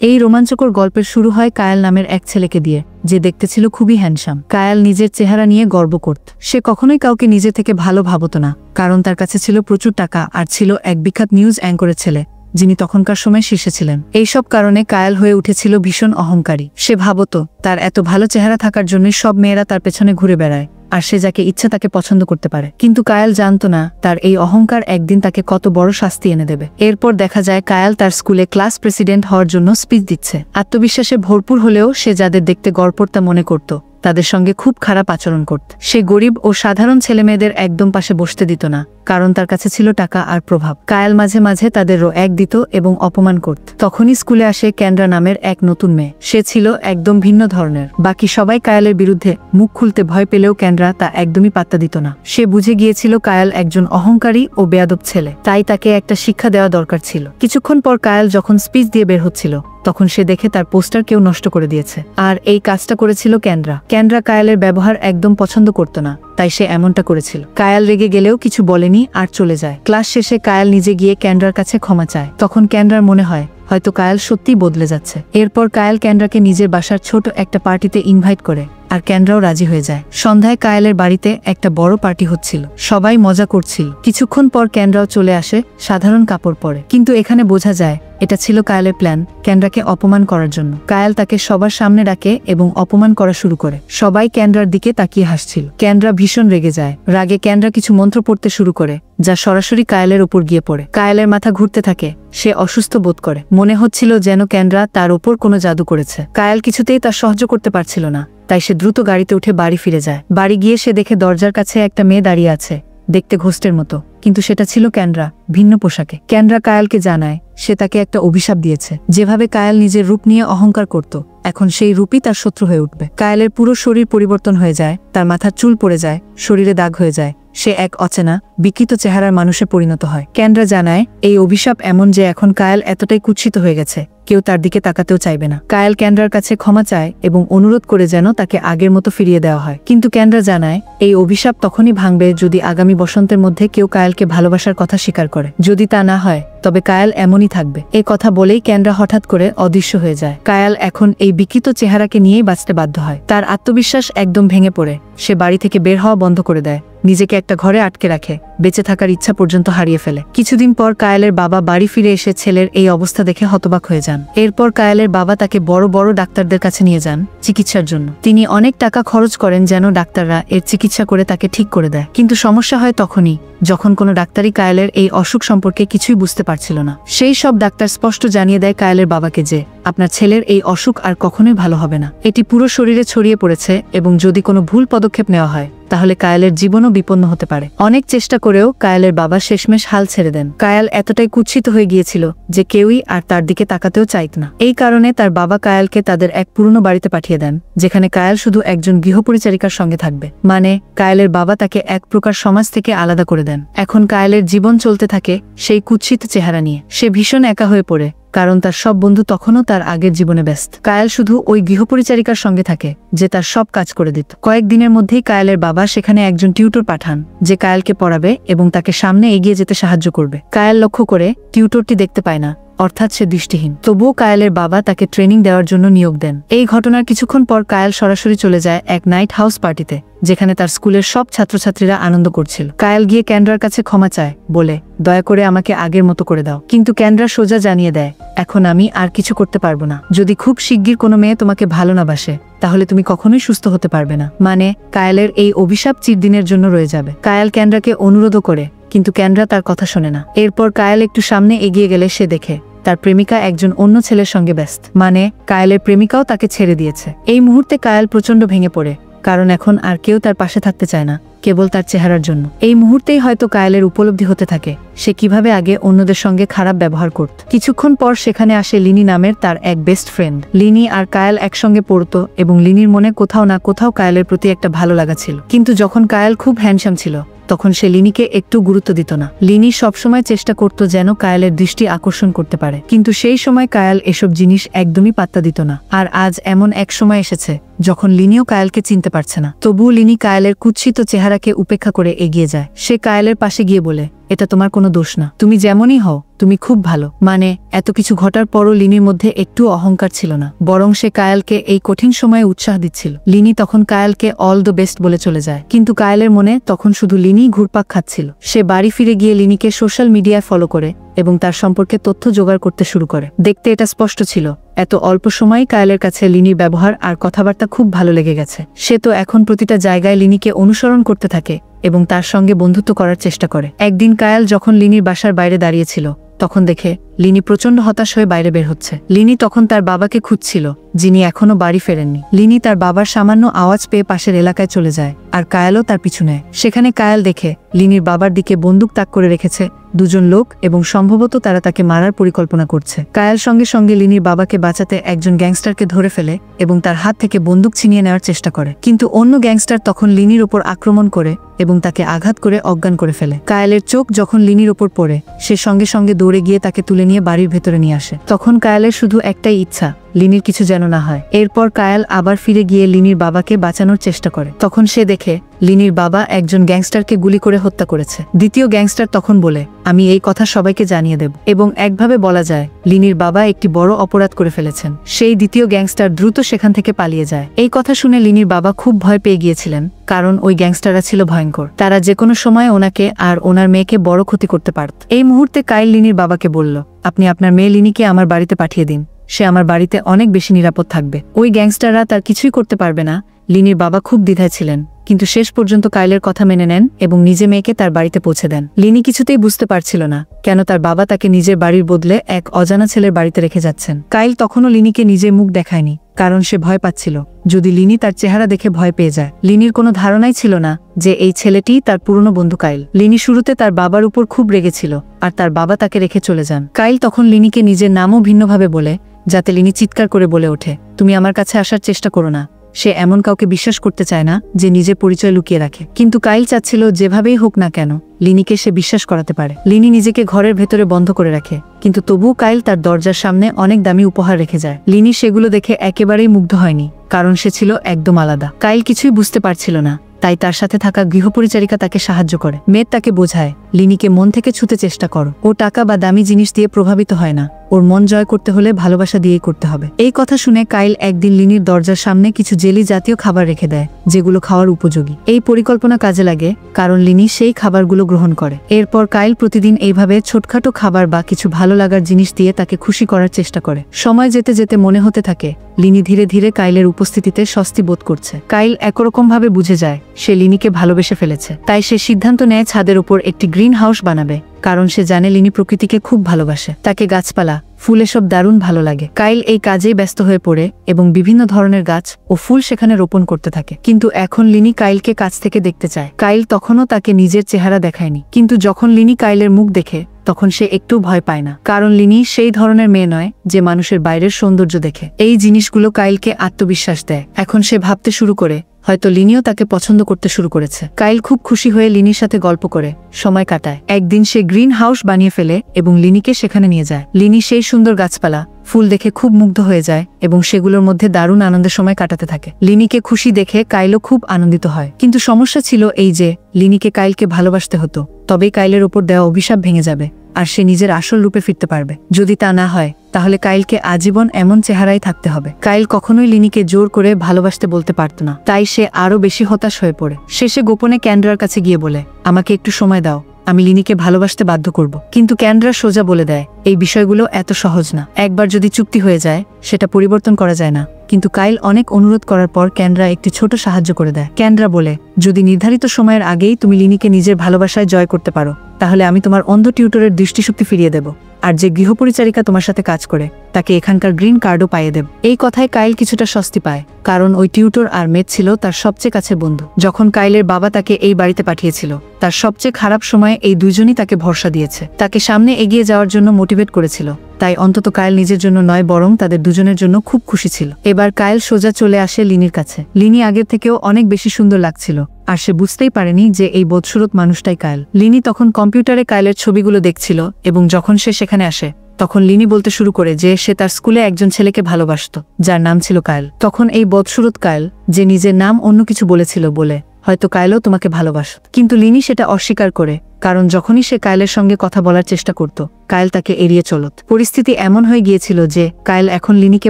এই রোমাঞ্চকর গল্পের শুরু হয় কায়েল নামের এক ছেলেকে দিয়ে, যে দেখতে ছিল খুবই হ্যান্ডসাম। কায়েল নিজের চেহারা নিয়ে গর্ব করত। সে কখনোই কাউকে নিজে থেকে ভালো ভাবত না, কারণ তার কাছে ছিল প্রচুর টাকা আর ছিল এক বিখ্যাত নিউজ অ্যাঙ্করের ছেলে, যিনি তখনকার সময় শীর্ষে ছিলেন। এইসব কারণে কায়েল হয়ে উঠেছিল ভীষণ অহংকারী। সে ভাবত তার এত ভালো চেহারা থাকার জন্যই সব মেয়েরা তার পেছনে ঘুরে বেড়ায়, আর সে যাকে ইচ্ছা তাকে পছন্দ করতে পারে। কিন্তু কায়েল জানত না তার এই অহংকার একদিন তাকে কত বড় শাস্তি এনে দেবে। এরপর দেখা যায় কায়েল তার স্কুলে ক্লাস প্রেসিডেন্ট হওয়ার জন্য স্পিচ দিচ্ছে। আত্মবিশ্বাসে ভরপুর হলেও সে যাদের দেখতে গড়পড়তা মনে করত, তাদের সঙ্গে খুব খারাপ আচরণ করত। সে গরিব ও সাধারণ ছেলেমেয়েদের একদম পাশে বসতে দিত না, কারণ তার কাছে ছিল টাকা আর প্রভাব। কায়েল মাঝে মাঝে তাদেরও এক দিত এবং অপমান করত। তখনই স্কুলে আসে ক্যান্ড্রা নামের এক নতুন মেয়ে। সে ছিল একদম ভিন্ন ধরনের। বাকি সবাই কায়েলের বিরুদ্ধে মুখ খুলতে ভয় পেলেও ক্যান্ড্রা তা একদমই পাত্তা দিত না। সে বুঝে গিয়েছিল কায়েল একজন অহংকারী ও বেয়াদব ছেলে, তাই তাকে একটা শিক্ষা দেওয়া দরকার ছিল। কিছুক্ষণ পর কায়েল যখন স্পিচ দিয়ে বের হচ্ছিল, তখন সে দেখে তার পোস্টার কেউ নষ্ট করে দিয়েছে। আর এই কাজটা করেছিল ক্যান্ড্রা। ক্যান্ড্রা কায়েলের ব্যবহার একদম পছন্দ করত না, তাই সে এমনটা করেছিল। কায়েল রেগে গেলেও কিছু বলেনি আর চলে যায়। ক্লাস শেষে কায়েল নিজে গিয়ে ক্যান্ড্রার কাছে ক্ষমা চায়। তখন ক্যান্ড্রার মনে হয় হয়তো কায়েল সত্যিই বদলে যাচ্ছে। এরপর কায়েল ক্যান্ড্রাকে নিজের বাসার ছোট একটা পার্টিতে ইনভাইট করে, আর ক্যান্ড্রাও রাজি হয়ে যায়। সন্ধ্যায় কায়েলের বাড়িতে একটা বড় পার্টি হচ্ছিল, সবাই মজা করছিল। কিছুক্ষণ পর ক্যান্ড্রাও চলে আসে সাধারণ কাপড় পরে, কিন্তু এখানে বোঝা যায় এটা ছিল কায়েলের প্ল্যান ক্যান্ড্রাকে অপমান করার জন্য। কায়েল তাকে সবার সামনে ডাকে এবং অপমান করা শুরু করে। সবাই ক্যান্ড্রার দিকে তাকিয়ে হাসছিল। ক্যান্ড্রা ভীষণ রেগে যায়। রাগে ক্যান্ড্রা কিছু মন্ত্র পড়তে শুরু করে, যা সরাসরি কায়েলের উপর গিয়ে পড়ে। কায়েলের মাথা ঘুরতে থাকে, সে অসুস্থ বোধ করে। মনে হচ্ছিল যেন ক্যান্ড্রা তার ওপর কোনো জাদু করেছে। কায়েল কিছুতেই তার সাহায্য করতে পারছিল না, তাই সে দ্রুত গাড়িতে উঠে বাড়ি ফিরে যায়। বাড়ি গিয়ে সে দেখে দরজার কাছে একটা মেয়ে দাঁড়িয়ে আছে, দেখতে ঘোস্টের মতো, কিন্তু সেটা ছিল ক্যান্ড্রা, ভিন্ন পোশাকে। ক্যান্ড্রা কায়েলকে জানায় সে তাকে একটা অভিশাপ দিয়েছে। যেভাবে কায়েল নিজের রূপ নিয়ে অহংকার করত, এখন সেই রূপই তার শত্রু হয়ে উঠবে। কায়েলের পুরো শরীর পরিবর্তন হয়ে যায়, তার মাথার চুল পড়ে যায়, শরীরে দাগ হয়ে যায়। সে এক অচেনা বিকৃত চেহারার মানুষে পরিণত হয়। ক্যান্ড্রা জানায় এই অভিশাপ এমন যে এখন কায়েল এতটাই কুৎসিত হয়ে গেছে, কেউ তার দিকে তাকাতেও চাইবে না। কায়েল ক্যান্ড্রার কাছে ক্ষমা চায় এবং অনুরোধ করে যেন তাকে আগের মতো ফিরিয়ে দেওয়া হয়। কিন্তু ক্যান্ড্রা জানায় এই অভিশাপ তখনই ভাঙবে যদি আগামী বসন্তের মধ্যে কেউ কায়েলকে ভালোবাসার কথা স্বীকার করে। যদি তা না হয় তবে কায়েল এমনই থাকবে। এই কথা বলেই ক্যান্ড্রা হঠাৎ করে অদৃশ্য হয়ে যায়। কায়েল এখন এই বিকৃত চেহারাকে নিয়েই বাঁচতে বাধ্য হয়। তার আত্মবিশ্বাস একদম ভেঙে পড়ে। সে বাড়ি থেকে বের হওয়া বন্ধ করে দেয়, নিজেকে একটা ঘরে আটকে রাখে, বেঁচে থাকার ইচ্ছা পর্যন্ত হারিয়ে ফেলে। কিছুদিন পর কায়েলের বাবা বাড়ি ফিরে এসে ছেলের এই অবস্থা দেখে হতবাক হয়ে যান। এরপর কায়েলের বাবা তাকে বড় বড় ডাক্তারদের কাছে নিয়ে যান চিকিৎসার জন্য। তিনি অনেক টাকা খরচ করেন যেন ডাক্তাররা এর চিকিৎসা করে তাকে ঠিক করে দেয়। কিন্তু সমস্যা হয় তখনই যখন কোনো ডাক্তারই কায়েলের এই অসুখ সম্পর্কে কিছুই বুঝতে পারছিল না। সেই সব ডাক্তার স্পষ্ট জানিয়ে দেয় কায়েলের বাবাকে যে আপনার ছেলের এই অসুখ আর কখনোই ভালো হবে না। এটি পুরো শরীরে ছড়িয়ে পড়েছে এবং যদি কোনো ভুল পদক্ষেপ নেওয়া হয় তাহলে কায়েলের জীবনও বিপন্ন হতে পারে। অনেক চেষ্টা করেও কায়েলের বাবা শেষমেশ হাল ছেড়ে দেন। কায়েল এতটাই কুৎসিত হয়ে গিয়েছিল যে কেউই আর তার দিকে তাকাতেও চাইত না। এই কারণে তার বাবা কায়েলকে তাদের এক পুরনো বাড়িতে পাঠিয়ে দেন, যেখানে কায়েল শুধু একজন গৃহপরিচারিকার সঙ্গে থাকবে। মানে কায়েলের বাবা তাকে এক প্রকার সমাজ থেকে আলাদা করে দেন। এখন কায়েলের জীবন চলতে থাকে সেই কুৎসিত চেহারা নিয়ে। সে ভীষণ একা হয়ে পড়ে, কারণ তার সব বন্ধু তখনও তার আগের জীবনে ব্যস্ত। কায়েল শুধু ওই গৃহপরিচারিকার সঙ্গে থাকে যে তার সব কাজ করে দিত। কয়েকদিনের মধ্যেই কায়েলের বাবা সেখানে একজন টিউটর পাঠান, যে কায়েলকে পড়াবে এবং তাকে সামনে এগিয়ে যেতে সাহায্য করবে। কায়েল লক্ষ্য করে টিউটরটি দেখতে পায় না, অর্থাৎ সে দৃষ্টিহীন। তবুও কায়েলের বাবা তাকে ট্রেনিং দেওয়ার জন্য নিয়োগ দেন। এই ঘটনার কিছুক্ষণ পর কায়েল সরাসরি চলে যায় এক নাইট হাউস পার্টিতে, যেখানে তার স্কুলের সব ছাত্রছাত্রীরা আনন্দ করছিল। কায়েল গিয়ে ক্যান্ড্রার কাছে ক্ষমা চায়, বলে দয়া করে আমাকে আগের মতো করে দাও। কিন্তু ক্যান্ড্রা সোজা জানিয়ে দেয় এখন আমি আর কিছু করতে পারবো না। যদি খুব শিগগির কোনো মেয়ে তোমাকে ভালো না বাসে তাহলে তুমি কখনোই সুস্থ হতে পারবে না। মানে কায়েলের এই অভিশাপ চিরদিনের জন্য রয়ে যাবে। কায়েল ক্যান্ড্রাকে অনুরোধও করে, কিন্তু ক্যান্ড্রা তার কথা শোনে না। এরপর কায়েল একটু সামনে এগিয়ে গেলে সে দেখে তার প্রেমিকা একজন অন্য ছেলের সঙ্গে ব্যস্ত। মানে কায়েলের প্রেমিকাও তাকে ছেড়ে দিয়েছে। এই মুহূর্তে কায়েল প্রচন্ড ভেঙে পড়ে, কারণ এখন আর কেউ তার পাশে থাকতে চায় না, কেবল তার চেহারার জন্য। এই মুহূর্তেই হয়তো কায়েলের উপলব্ধি হতে থাকে সে কিভাবে আগে অন্যদের সঙ্গে খারাপ ব্যবহার করত। কিছুক্ষণ পর সেখানে আসে লিনি নামের তার এক বেস্ট ফ্রেন্ড। লিনি আর কায়েল একসঙ্গে পড়তো এবং লিনির মনে কোথাও না কোথাও কায়েলের প্রতি একটা ভালো লাগা ছিল। কিন্তু যখন কায়েল খুব হ্যান্ডসাম ছিল তখন সে লিনিকে একটু গুরুত্ব দিত না। লিনি সবসময় চেষ্টা করত যেন কায়েলের দৃষ্টি আকর্ষণ করতে পারে, কিন্তু সেই সময় কায়েল এসব জিনিস একদমই পাত্তা দিত না। আর আজ এমন এক সময় এসেছে যখন লিনিও কায়েলকে চিনতে পারছে না। তবুও লিনি কায়েলের কুৎসিত চেহারাকে উপেক্ষা করে এগিয়ে যায়। সে কায়েলের পাশে গিয়ে বলে এটা তোমার কোনো দোষ না, তুমি যেমনই হও তুমি খুব ভালো। মানে এত কিছু ঘটার পরও লিনির মধ্যে একটু অহংকার ছিল না, বরং সে কায়ালকে এই কঠিন সময়ে উৎসাহ দিচ্ছিল। লিনি তখন কায়ালকে অল দ্য বেস্ট বলে চলে যায়, কিন্তু কায়ালের মনে তখন শুধু লিনি ঘুরপাক খাচ্ছিল। সে বাড়ি ফিরে গিয়ে লিনিকে সোশ্যাল মিডিয়ায় ফলো করে এবং তার সম্পর্কে তথ্য জোগাড় করতে শুরু করে। দেখতে এটা স্পষ্ট ছিল, এত অল্প সময়েই কায়ালের কাছে লিনির ব্যবহার আর কথাবার্তা খুব ভালো লেগে গেছে। সে তো এখন প্রতিটা জায়গায় লিনিকে অনুসরণ করতে থাকে এবং তার সঙ্গে বন্ধুত্ব করার চেষ্টা করে। একদিন কায়াল যখন লিনির বাসার বাইরে দাঁড়িয়েছিল, তখন দেখে লিনি প্রচন্ড হতাশ হয়ে বাইরে বের হচ্ছে। লিনি তখন তার বাবাকে খুঁজছিল, যিনি এখনো বাড়ি ফেরেননি। লিনি তার বাবার সামান্য আওয়াজ পেয়ে পাশের এলাকায় চলে যায়, আর কায়ালও তার পিছু নেয়। সেখানে কায়াল দেখে লিনির বাবার দিকে বন্দুক তাক করে রেখেছে দুজন লোক এবং সম্ভবত তারা তাকে মারার পরিকল্পনা করছে। কায়াল সঙ্গে সঙ্গে লিনির বাবাকে বাঁচাতে একজন গ্যাংস্টারকে ধরে ফেলে এবং তার হাত থেকে বন্দুক ছিনিয়ে নেওয়ার চেষ্টা করে, কিন্তু অন্য গ্যাংস্টার তখন লিনির ওপর আক্রমণ করে এবং তাকে আঘাত করে অজ্ঞান করে ফেলে। কায়ালের চোখ যখন লিনির ওপর পড়ে, সে সঙ্গে সঙ্গে দৌড়ে গিয়ে তাকে তুলে নিয়ে বাড়ির ভেতরে নিয়ে আসে। তখন কায়ালের শুধু একটাই ইচ্ছা, লিনির কিছু যেন না হয়। এরপর কায়াল আবার ফিরে গিয়ে লিনির বাবাকে বাঁচানোর চেষ্টা করে। তখন সে দেখে লিনির বাবা একজন গ্যাংস্টারকে গুলি করে হত্যা করেছে। দ্বিতীয় গ্যাংস্টার তখন বলে, আমি এই কথা সবাইকে জানিয়ে দেব। এবং একভাবে বলা যায় লিনির বাবা একটি বড় অপরাধ করে ফেলেছেন। সেই দ্বিতীয় গ্যাংস্টার দ্রুত সেখান থেকে পালিয়ে যায়। এই কথা শুনে লিনির বাবা খুব ভয় পেয়ে গিয়েছিলেন, কারণ ওই গ্যাংস্টাররা ছিল ভয়ঙ্কর। তারা যে কোনো সময় ওনাকে আর ওনার মেয়েকে বড় ক্ষতি করতে পারত। এই মুহূর্তে কাইল লিনির বাবাকে বলল, আপনি আপনার মেয়ে লিনিকে আমার বাড়িতে পাঠিয়ে দিন, সে আমার বাড়িতে অনেক বেশি নিরাপদ থাকবে। ওই গ্যাংস্টাররা তার কিছুই করতে পারবে না। লিনির বাবা খুব দ্বিধায় ছিলেন, কিন্তু শেষ পর্যন্ত কাইলের কথা মেনে নেন এবং নিজে মেয়েকে তার বাড়িতে পৌঁছে দেন। লিনি কিছুতেই বুঝতে পারছিল না কেন তার বাবা তাকে নিজের বাড়ির বদলে এক অজানা ছেলের বাড়িতে রেখে যাচ্ছেন। কাইল তখনও লিনিকে নিজে মুখ দেখায়নি, কারণ সে ভয় পাচ্ছিল যদি লিনি তার চেহারা দেখে ভয় পেয়ে যায়। লিনির কোনো ধারণাই ছিল না যে এই ছেলেটি তার পুরনো বন্ধু কাইল। লিনি শুরুতে তার বাবার উপর খুব রেগেছিল আর তার বাবা তাকে রেখে চলে যান। কাইল তখন লিনিকে নিজের নামও ভিন্নভাবে বলে, যাতে লিনি চিৎকার করে বলে ওঠে, তুমি আমার কাছে আসার চেষ্টা করো না। সে এমন কাউকে বিশ্বাস করতে চায় না যে নিজের পরিচয় লুকিয়ে রাখে। কিন্তু কাইল চাচ্ছিল যেভাবেই হোক না কেন লিনিকে সে বিশ্বাস করাতে পারে। লিনি নিজেকে ঘরের ভেতরে বন্ধ করে রাখে, কিন্তু তবুও কাইল তার দরজার সামনে অনেক দামি উপহার রেখে যায়। লিনি সেগুলো দেখে একেবারেই মুগ্ধ হয়নি, কারণ সে ছিল একদম আলাদা। কাইল কিছুই বুঝতে পারছিল না, তাই তার সাথে থাকা গৃহপরিচারিকা তাকে সাহায্য করে। মেয়ের তাকে বোঝায়, লিনিকে মন থেকে ছুতে চেষ্টা করো। ও টাকা বা দামি জিনিস দিয়ে প্রভাবিত হয় না, ওর মন জয় করতে হলে ভালোবাসা দিয়েই করতে হবে। এই কথা শুনে কাইল একদিন লিনির দরজার সামনে কিছু জেলি জাতীয় খাবার রেখে দেয়, যেগুলো খাওয়ার উপযোগী। এই পরিকল্পনা কাজে লাগে, কারণ লিনি সেই খাবারগুলো গ্রহণ করে। এরপর কাইল প্রতিদিন এইভাবে ছোটখাটো খাবার বা কিছু ভালো লাগার জিনিস দিয়ে তাকে খুশি করার চেষ্টা করে। সময় যেতে যেতে মনে হতে থাকে লিনি ধীরে ধীরে কাইলের উপস্থিতিতে স্বস্তি বোধ করছে। কাইল একরকম ভাবে বুঝে যায় সে লিনিকে ভালোবেসে ফেলেছে। তাই সে সিদ্ধান্ত নেয় ছাদের উপর একটি গ্রিন হাউস বানাবে, কারণ সে জানে লিনি প্রকৃতিকে খুব ভালোবাসে। তাকে গাছপালা, ফুল এসব দারুণ ভালো লাগে। কাইল এই কাজেই ব্যস্ত হয়ে পড়ে এবং বিভিন্ন ধরনের গাছ ও ফুল সেখানে রোপণ করতে থাকে। কিন্তু এখন লিনি কাইলকে কাছ থেকে দেখতে চায়। কাইল তখনও তাকে নিজের চেহারা দেখায়নি, কিন্তু যখন লিনি কাইলের মুখ দেখে তখন সে একটু ভয় পায় না, কারণ লিনি সেই ধরনের মেয়ে নয় যে মানুষের বাইরের সৌন্দর্য দেখে। এই জিনিসগুলো কাইলকে আত্মবিশ্বাস দেয়। এখন সে ভাবতে শুরু করে হয়তো লিনিও তাকে পছন্দ করতে শুরু করেছে। কাইল খুব খুশি হয়ে লিনির সাথে গল্প করে সময় কাটায়। একদিন সে গ্রিন হাউস বানিয়ে ফেলে এবং লিনিকে সেখানে নিয়ে যায়। লিনি সেই সুন্দর গাছপালা, ফুল দেখে খুব মুগ্ধ হয়ে যায় এবং সেগুলোর মধ্যে দারুণ আনন্দের সময় কাটাতে থাকে। লিনিকে খুশি দেখে কাইলও খুব আনন্দিত হয়। কিন্তু সমস্যা ছিল এই যে লিনিকে কাইলকে ভালোবাসতে হতো, তবেই কাইলের ওপর দেওয়া অভিশাপ ভেঙে যাবে আর সে নিজের আসল রূপে ফিরতে পারবে। যদি তা না হয় তাহলে কাইলকে আজীবন এমন চেহারাই থাকতে হবে। কাইল কখনোই লিনিকে জোর করে ভালোবাসতে বলতে পারত না, তাই সে আরো বেশি হতাশ হয়ে পড়ে। শেষে গোপনে ক্যান্ড্রার কাছে গিয়ে বলে, আমাকে একটু সময় দাও, আমি লিনিকে ভালোবাসতে বাধ্য করব। কিন্তু ক্যান্ড্রা সোজা বলে দেয়, এই বিষয়গুলো এত সহজ না। একবার যদি চুক্তি হয়ে যায় সেটা পরিবর্তন করা যায় না। কিন্তু কাইল অনেক অনুরোধ করার পর ক্যান্ড্রা একটি ছোট সাহায্য করে দেয়। ক্যান্ড্রা বলে, যদি নির্ধারিত সময়ের আগেই তুমি লিনিকে নিজের ভালোবাসায় জয় করতে পারো তাহলে আমি তোমার অন্ধ টিউটরের দৃষ্টিশক্তি ফিরিয়ে দেব, আর যে গৃহপরিচারিকা তোমার সাথে কাজ করে তাকে এখানকার গ্রিন কার্ডও পাইয়ে দেব। এই কথায় কাইল কিছুটা স্বস্তি পায়, কারণ ওই টিউটর আর মেট ছিল তার সবচেয়ে কাছের বন্ধু। যখন কাইলের বাবা তাকে এই বাড়িতে পাঠিয়েছিল তার সবচেয়ে খারাপ সময়ে এই দুজনই তাকে ভরসা দিয়েছে, তাকে সামনে এগিয়ে যাওয়ার জন্য মোটিভেট করেছিল। তাই অন্তত কাইল নিজের জন্য নয় বরং তাদের দুজনের জন্য খুব খুশি ছিল। এবার কাইল সোজা চলে আসে লিনির কাছে। লিনি আগের থেকেও অনেক বেশি সুন্দর লাগছিল, আর সে বুঝতেই পারেনি যে এই বদসুরত মানুষটাই কাইল। লিনি তখন কম্পিউটারে কাইলের ছবিগুলো দেখছিল এবং যখন সে সেখানে আসে তখন লিনি বলতে শুরু করে যে সে তার স্কুলে একজন ছেলেকে ভালোবাসত যার নাম ছিল কাইল। তখন এই বদসুরত কাইল, যে নিজের নাম অন্য কিছু বলেছিল বলে হয়তো কায়েলও তোমাকে ভালোবাসত। কিন্তু লিনি সেটা অস্বীকার করে, কারণ যখনই সে কায়েলের সঙ্গে কথা বলার চেষ্টা করত, কায়েল তাকে এড়িয়ে চলত। পরিস্থিতি এমন হয়ে গিয়েছিল যে কায়েল এখন লিনিকে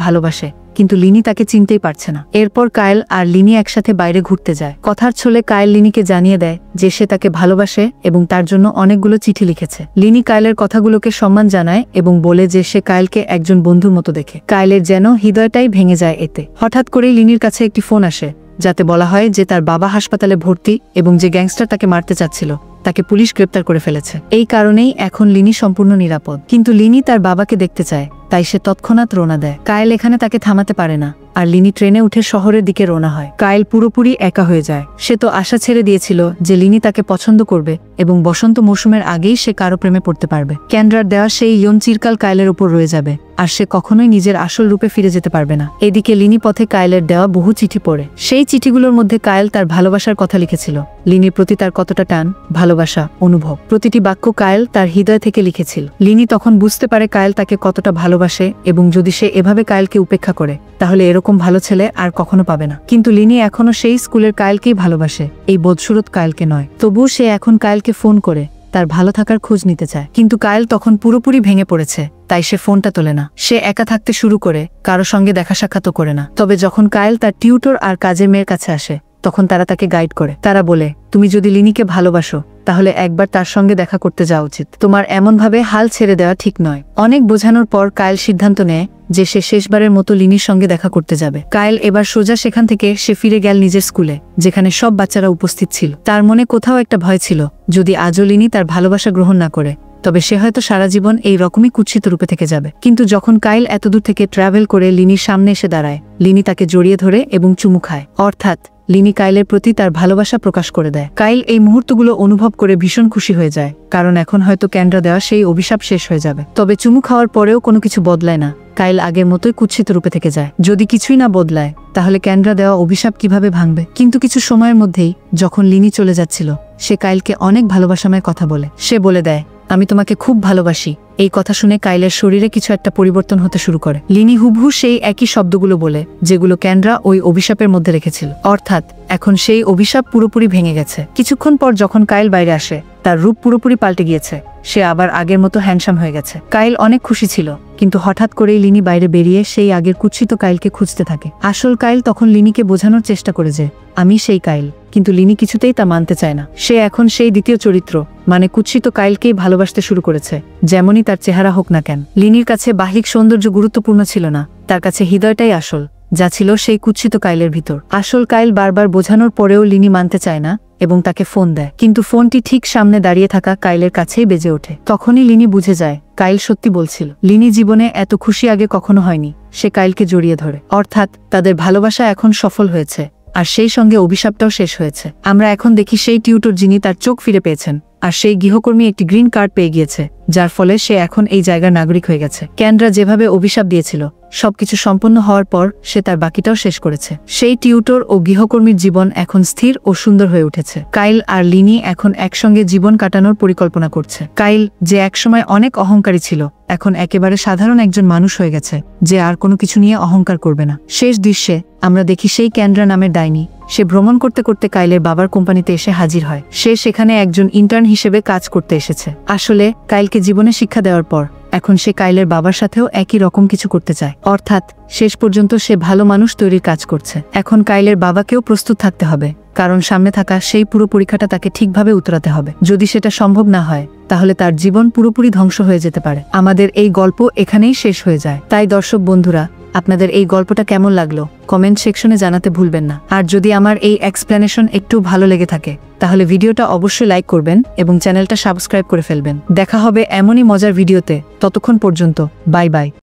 ভালোবাসে, কিন্তু লিনি তাকে চিনতেই পারছে না। এরপর কায়েল আর লিনি একসাথে বাইরে ঘুরতে যায়। কথার ছলে কায়েল লিনিকে জানিয়ে দেয় যে সে তাকে ভালোবাসে এবং তার জন্য অনেকগুলো চিঠি লিখেছে। লিনি কায়েলের কথাগুলোকে সম্মান জানায় এবং বলে যে সে কায়েলকে একজন বন্ধুর মতো দেখে। কায়েলের যেন হৃদয়টাই ভেঙে যায় এতে। হঠাৎ করেই লিনির কাছে একটি ফোন আসে, যাতে বলা হয় যে তার বাবা হাসপাতালে ভর্তি এবং যে গ্যাংস্টার তাকে মারতে চাচ্ছিল তাকে পুলিশ গ্রেপ্তার করে ফেলেছে। এই কারণেই এখন লিনি সম্পূর্ণ নিরাপদ। কিন্তু লিনি তার বাবাকে দেখতে চায়, তাই সে তৎক্ষণাৎ রওনা দেয়। কায়েল এখানে তাকে থামাতে পারে না, আর লিনি ট্রেনে উঠে শহরের দিকে রওনা হয়। কায়েল পুরোপুরি একা হয়ে যায়। সে তো আশা ছেড়ে দিয়েছিল যে লিনি তাকে পছন্দ করবে এবং বসন্ত মৌসুমের আগেই সে কারো প্রেমে পড়তে পারবে। ক্যান্ড্রার দেওয়া সেই ইয়ং চিরকাল কায়েলের উপর রয়ে যাবে, আর সে কখনোই নিজের আসল রূপে ফিরে যেতে পারবে না। এদিকে লিনি পথে কায়েলের দেওয়া বহু চিঠি পড়ে। সেই চিঠিগুলোর মধ্যে কায়েল তার ভালোবাসার কথা লিখেছিল, লিনির প্রতি তার কতটা টান, ভালোবাসা, অনুভব। প্রতিটি বাক্য কায়েল তার হৃদয় থেকে লিখেছিল। লিনি তখন বুঝতে পারে কায়েল তাকে কতটা ভালোবাসে এবং যদি সে এভাবে কায়েলকে উপেক্ষা করে তাহলে এরকম ভালো ছেলে আর কখনো পাবে না। কিন্তু লিনি এখনো সেই স্কুলের কায়েলকেই ভালোবাসে, এই বদসুরত কায়েলকে নয়। তবুও সে এখন কায়েলকে ফোন করে তার ভালো থাকার খোঁজ নিতে চায়। কিন্তু কায়েল তখন পুরোপুরি ভেঙে পড়েছে, তাই সে ফোনটা তোলে না। সে একা থাকতে শুরু করে, কারো সঙ্গে দেখা সাক্ষাৎও করে না। তবে যখন কায়েল তার টিউটর আর কাজের মেয়ের কাছে আসে, তখন তারা তাকে গাইড করে। তারা বলে, তুমি যদি লিনিকে ভালোবাসো তাহলে একবার তার সঙ্গে দেখা করতে যাওয়া উচিত। তোমার এমনভাবে হাল ছেড়ে দেওয়া ঠিক নয়। অনেক বোঝানোর পর কায়েল সিদ্ধান্ত নেয় যে সে শেষবারের মতো লিনির সঙ্গে দেখা করতে যাবে। কায়েল এবার সোজা সেখান থেকে সে ফিরে গেল নিজের স্কুলে, যেখানে সব বাচ্চারা উপস্থিত ছিল। তার মনে কোথাও একটা ভয় ছিল, যদি আজও লিনি তার ভালোবাসা গ্রহণ না করে তবে সে হয়তো সারা জীবন এই রকমই কুৎসিত রূপে থেকে যাবে। কিন্তু যখন কায়েল এতদূর থেকে ট্রাভেল করে লিনির সামনে এসে দাঁড়ায়, লিনি তাকে জড়িয়ে ধরে এবং চুমু খায়। অর্থাৎ লিনি কায়েলের প্রতি তার ভালোবাসা প্রকাশ করে দেয়। কায়েল এই মুহূর্তগুলো অনুভব করে ভীষণ খুশি হয়ে যায়, কারণ এখন হয়তো ক্যান্ড্রা দেওয়া সেই অভিশাপ শেষ হয়ে যাবে। তবে চুমু খাওয়ার পরেও কোনো কিছু বদলায় না। কায়েল আগের মতোই কুৎসিত রূপে থেকে যায়। যদি কিছুই না বদলায় তাহলে ক্যান্ড্রা দেওয়া অভিশাপ কিভাবে ভাঙবে? কিন্তু কিছু সময়ের মধ্যেই যখন লিনি চলে যাচ্ছিল, সে কায়েলকে অনেক ভালোবাসাময় কথা বলে। সে বলে দেয়, আমি তোমাকে খুব ভালোবাসি। এই কথা শুনে কায়েলের শরীরে কিছু একটা পরিবর্তন হতে শুরু করে। লিনি হুবহু সেই একই শব্দগুলো বলে যেগুলো ক্যান্ড্রা ওই অভিশাপের মধ্যে রেখেছিল। অর্থাৎ এখন সেই অভিশাপ পুরোপুরি ভেঙে গেছে। কিছুক্ষণ পর যখন কায়েল বাইরে আসে, তার রূপ পুরোপুরি পাল্টে গিয়েছে। সে আবার আগের মতো হ্যান্ডসাম হয়ে গেছে। কায়েল অনেক খুশি ছিল, কিন্তু হঠাৎ করেই লিনি বাইরে বেরিয়ে সেই আগের কুৎসিত কায়েলকে খুঁজতে থাকে। আসল কায়েল তখন লিনিকে বোঝানোর চেষ্টা করে যে আমি সেই কায়েল, কিন্তু লিনি কিছুতেই তা মানতে চায় না। সে এখন সেই দ্বিতীয় চরিত্র, মানে কুৎসিত কায়েলকেই ভালোবাসতে শুরু করেছে, যেমনই তার চেহারা হোক না কেন। লিনির কাছে বাহ্যিক সৌন্দর্য গুরুত্বপূর্ণ ছিল না, তার কাছে হৃদয়টাই আসল, যা ছিল সেই কুৎসিত কায়েলের ভিতর। আসল কায়েল বারবার বোঝানোর পরেও লিনি মানতে চায় না এবং তাকে ফোন দেয়। কিন্তু ফোনটি ঠিক সামনে দাঁড়িয়ে থাকা কায়েলের কাছেই বেজে ওঠে। তখনই লিনি বুঝে যায় কায়েল সত্যি বলছিল। লিনি জীবনে এত খুশি আগে কখনো হয়নি। সে কায়েলকে জড়িয়ে ধরে, অর্থাৎ তাদের ভালোবাসা এখন সফল হয়েছে, আর সেই সঙ্গে অভিশাপটাও শেষ হয়েছে। আমরা এখন দেখি সেই টিউটর যিনি তার চোখ ফিরে পেয়েছেন, আর সেই গৃহকর্মী একটি গ্রিন কার্ড পেয়ে গিয়েছে, যার ফলে সে এখন এই জায়গার নাগরিক হয়ে গেছে। ক্যান্ড্রা যেভাবে অভিশাপ দিয়েছিল সবকিছু সম্পন্ন হওয়ার পর সে তার বাকিটাও শেষ করেছে। সেই টিউটর ও গৃহকর্মীর জীবন এখন স্থির ও সুন্দর হয়ে উঠেছে। কায়েল আর লিনি এখন একসঙ্গে জীবন কাটানোর পরিকল্পনা করছে। কায়েল, যে একসময় অনেক অহংকারী ছিল, এখন একেবারে সাধারণ একজন মানুষ হয়ে গেছে, যে আর কোনো কিছু নিয়ে অহংকার করবে না। শেষ দৃশ্যে আমরা দেখি সেই ক্যান্ড্রা নামের ডাইনি, সে ভ্রমণ করতে করতে কায়েলের বাবার কোম্পানিতে এসে হাজির হয়। সে সেখানে একজন ইন্টার্ন হিসেবে কাজ করতে এসেছে। আসলে কায়েলকে জীবনে শিক্ষা দেওয়ার পর এখন সে কায়েলের বাবার সাথেও একই রকম কিছু করতে চায়, অর্থাৎ শেষ পর্যন্ত সে ভালো মানুষ তৈরির কাজ করছে। এখন কায়েলের বাবাকেও প্রস্তুত থাকতে হবে, কারণ সামনে থাকা সেই পুরো পরীক্ষাটা তাকে ঠিকভাবে উতরাতে হবে। যদি সেটা সম্ভব না হয় তাহলে তার জীবন পুরোপুরি ধ্বংস হয়ে যেতে পারে। আমাদের এই গল্প এখানেই শেষ হয়ে যায়। তাই দর্শক বন্ধুরা, আপনাদের এই গল্পটা কেমন লাগলো কমেন্ট সেকশনে জানাতে ভুলবেন না। আর যদি আমার এই এক্সপ্লেনেশন একটু ভালো লেগে থাকে তাহলে ভিডিওটা অবশ্যই লাইক করবেন এবং চ্যানেলটা সাবস্ক্রাইব করে ফেলবেন। দেখা হবে এমনই মজার ভিডিওতে। ততক্ষণ পর্যন্ত বাই বাই।